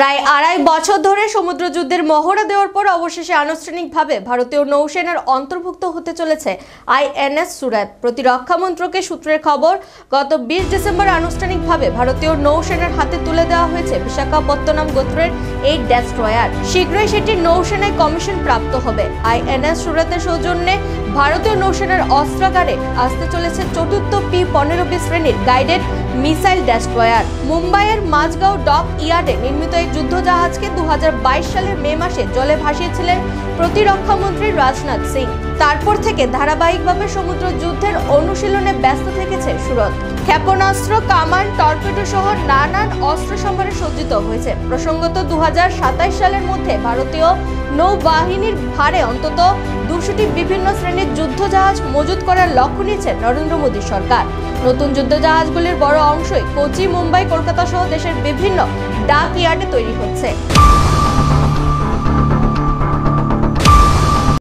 প্রায় আড়াই বছর ধরে সমুদ্র যুদ্ধের মহড়া দেওয়ার পর অবশেষে আনুষ্ঠানিকভাবে ভারতীয় নৌসেনার অন্তর্ভুক্ত হতে চলেছে আইএনএস সুরাত। প্রতিরক্ষা মন্ত্রকের সূত্রের খবর, গত 20 ডিসেম্বর আনুষ্ঠানিকভাবে ভারতীয় নৌসেনার হাতে তুলে দেওয়া হয়েছে বিশাখাপত্তনম গোত্রের এই ডেস্ট্রয়ার। শীঘ্রই সেটি নৌসেনায় কমিশন প্রাপ্ত হবে। আইএনএস সুরাতের সৌজন্যে ভারতীয় নৌসেনার অস্ত্রাগারে আসতে চলেছে চতুর্থ P-15B শ্রেণীর গাইডেড মিসাইল ডেস্ট্রয়ার। মুম্বাইয়ের মাঝগাঁও ডক ইয়ার্ডে নির্মিত এই যুদ্ধজাহাজকে 2022 সালের মে মাসে জলে ভাসিয়েছিলেন প্রতিরক্ষা মন্ত্রী রাজনাথ সিং। তারপর থেকে ধারাবাহিকভাবে সমুদ্র যুদ্ধের অনুশীলনে ব্যস্ত থেকেছে সুরত। ক্ষেপণাস্ত্র, কামান, টর্পেডো সহ নানান অস্ত্র সম্ভারে সজ্জিত হয়েছে। প্রসঙ্গত 2027 সালের মধ্যে ভারতীয় নৌবাহিনীর ভারে অন্তত 200টি বিভিন্ন শ্রেণীর যুদ্ধজাহাজ মজুত করার লক্ষ্য নিয়েছে নরেন্দ্র মোদী সরকার। নতুন যুদ্ধজাহাজগুলির বড় অংশই কোচি, মুম্বাই, কলকাতা সহ দেশের বিভিন্ন ডাক ইয়ার্ডে তৈরি হচ্ছে।